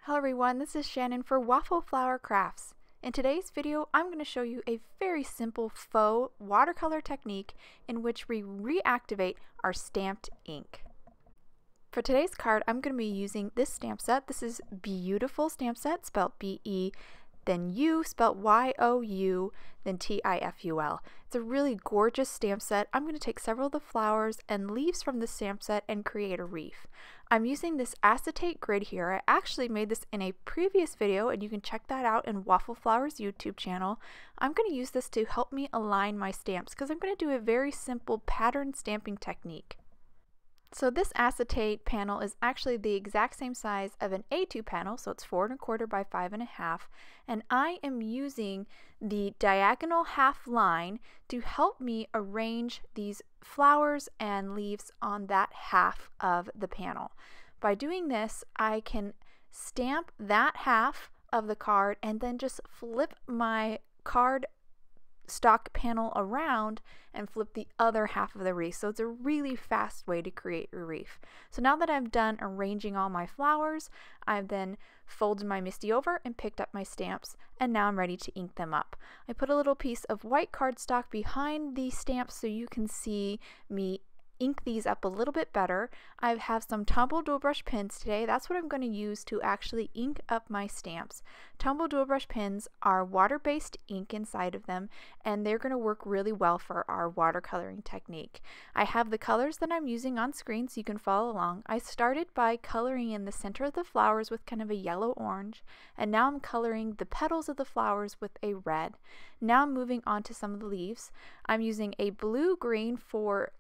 Hello everyone, this is Shannon for Waffle Flower Crafts. In today's video, I'm going to show you a very simple faux watercolor technique in which we reactivate our stamped ink. For today's card, I'm going to be using this stamp set. This is Be.YOU.Tiful Stamp Set, spelled B-E, then U, spelled Y-O-U, then T-I-F-U-L. It's a really gorgeous stamp set. I'm going to take several of the flowers and leaves from the stamp set and create a wreath. I'm using this acetate grid here. I actually made this in a previous video and you can check that out in Waffle Flower's YouTube channel. I'm going to use this to help me align my stamps because I'm going to do a very simple pattern stamping technique. So this acetate panel is actually the exact same size of an A2 panel, so it's 4 1/4 by 5 1/2, and I am using the diagonal half line to help me arrange these flowers and leaves on that half of the panel. By doing this, I can stamp that half of the card and then just flip my card stock panel around and flip the other half of the wreath. So it's a really fast way to create a wreath. So now that I've done arranging all my flowers, I've then folded my MISTI over and picked up my stamps, and now I'm ready to ink them up. I put a little piece of white cardstock behind the stamps so you can see me ink these up a little bit better. I have some Tombow dual brush pens today. That's what I'm going to use to actually ink up my stamps. Tombow dual brush pens are water-based ink inside of them, and they're going to work really well for our watercoloring technique. I have the colors that I'm using on screen so you can follow along. I started by coloring in the center of the flowers with kind of a yellow-orange, and now I'm coloring the petals of the flowers with a red. Now I'm moving on to some of the leaves. I'm using a blue-green for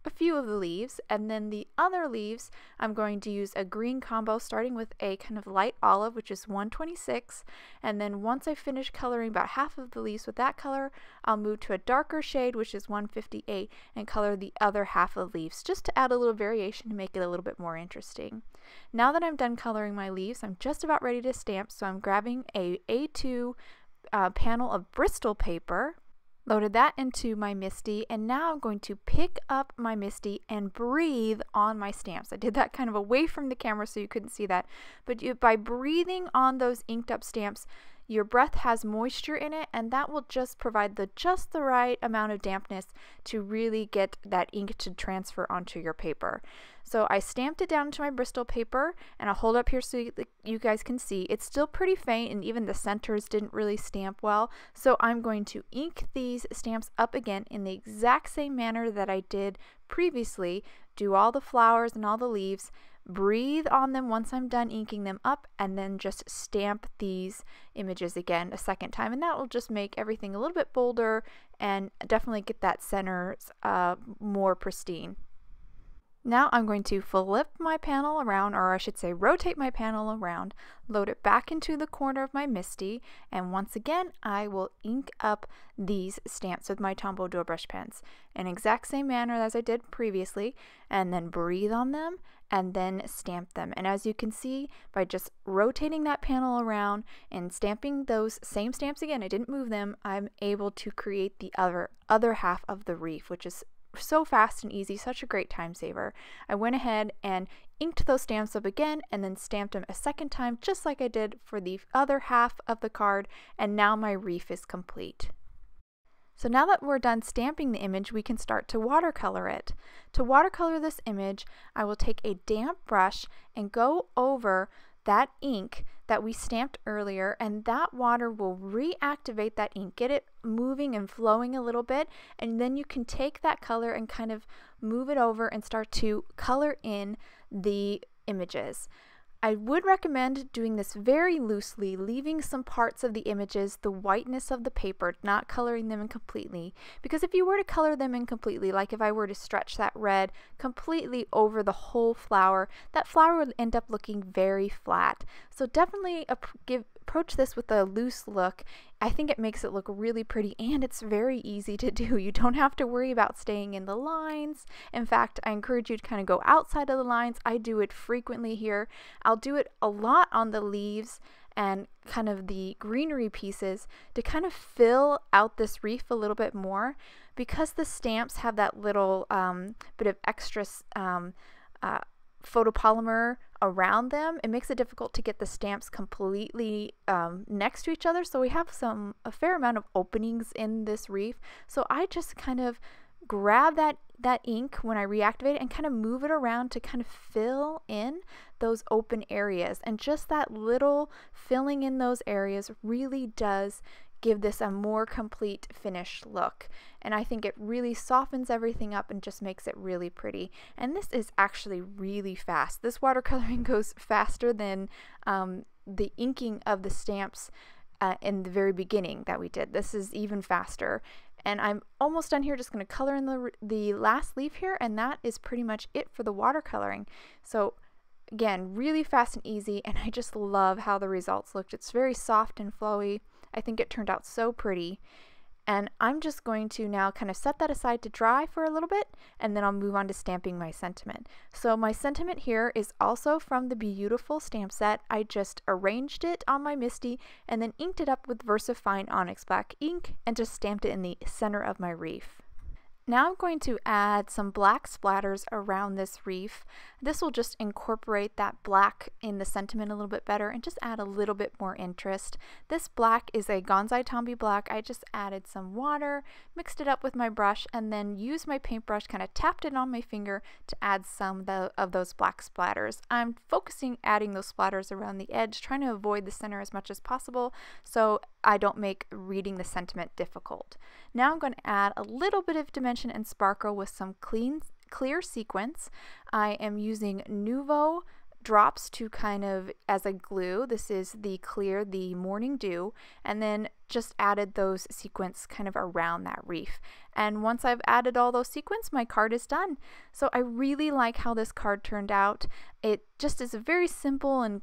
a few of the leaves, and then the other leaves I'm going to use a green combo starting with a kind of light olive, which is 126, and then once I finish coloring about half of the leaves with that color, I'll move to a darker shade, which is 158, and color the other half of the leaves just to add a little variation to make it a little bit more interesting. Now that I'm done coloring my leaves, I'm just about ready to stamp, so I'm grabbing a A2 panel of Bristol paper, loaded that into my MISTI, and now I'm going to pick up my MISTI and breathe on my stamps. I did that kind of away from the camera so you couldn't see that, but by breathing on those inked up stamps, your breath has moisture in it, and that will just provide just the right amount of dampness to really get that ink to transfer onto your paper. So I stamped it down to my Bristol paper, and I'll hold up here so you guys can see. It's still pretty faint, and even the centers didn't really stamp well. So I'm going to ink these stamps up again in the exact same manner that I did previously. Do all the flowers and all the leaves, breathe on them once I'm done inking them up, and then just stamp these images again a second time, and that will just make everything a little bit bolder and definitely get that center more pristine. Now I'm going to flip my panel around, or I should say rotate my panel around, load it back into the corner of my MISTI, and once again I will ink up these stamps with my Tombow dual brush pens in exact same manner as I did previously, and then breathe on them and then stamp them. And as you can see, by just rotating that panel around and stamping those same stamps again, I didn't move them, I'm able to create the other half of the wreath, which is so fast and easy, such a great time saver. I went ahead and inked those stamps up again and then stamped them a second time just like I did for the other half of the card, and now my wreath is complete. So now that we're done stamping the image, we can start to watercolor it. To watercolor this image, I will take a damp brush and go over that ink that we stamped earlier, and that water will reactivate that ink, get it moving and flowing a little bit, and then you can take that color and kind of move it over and start to color in the images. I would recommend doing this very loosely, leaving some parts of the images the whiteness of the paper, not coloring them in completely, because if you were to color them in completely, like if I were to stretch that red completely over the whole flower, that flower would end up looking very flat. So definitely approach this with a loose look. I think it makes it look really pretty, and it's very easy to do. You don't have to worry about staying in the lines. In fact, I encourage you to kind of go outside of the lines. I do it frequently here. I'll do it a lot on the leaves and kind of the greenery pieces to kind of fill out this wreath a little bit more, because the stamps have that little bit of extra photopolymer around them, it makes it difficult to get the stamps completely next to each other. So we have a fair amount of openings in this wreath. So I just kind of grab that ink when I reactivate it and kind of move it around to kind of fill in those open areas. And just that little filling in those areas really does give this a more complete finished look. And I think it really softens everything up and just makes it really pretty. And this is actually really fast. This watercoloring goes faster than the inking of the stamps in the very beginning that we did. This is even faster. And I'm almost done here, just going to color in the last leaf here, and that is pretty much it for the watercoloring. So again, really fast and easy, and I just love how the results looked. It's very soft and flowy. I think it turned out so pretty. And I'm just going to now kind of set that aside to dry for a little bit, and then I'll move on to stamping my sentiment. So my sentiment here is also from the Be.YOU.Tiful Stamp Set. I just arranged it on my MISTI and then inked it up with VersaFine Onyx Black ink and just stamped it in the center of my wreath. Now I'm going to add some black splatters around this wreath. This will just incorporate that black in the sentiment a little bit better and just add a little bit more interest. This black is a Tombow black. I just added some water, mixed it up with my brush, and then used my paintbrush, kind of tapped it on my finger to add some of those black splatters. I'm focusing adding those splatters around the edge, trying to avoid the center as much as possible so I don't make reading the sentiment difficult. Now I'm going to add a little bit of dimension and sparkle with some clear sequins. I am using Nouveau drops to kind of as a glue. This is the clear, the Morning Dew, and then just added those sequins kind of around that wreath. And once I've added all those sequins, my card is done. So I really like how this card turned out. It just is a very simple and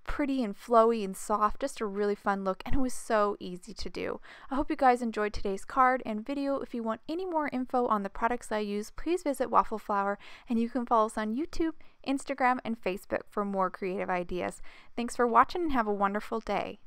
pretty and flowy and soft, just a really fun look, and it was so easy to do. I hope you guys enjoyed today's card and video. If you want any more info on the products I use, please visit Waffle Flower, and you can follow us on YouTube, Instagram, and Facebook for more creative ideas. Thanks for watching and have a wonderful day.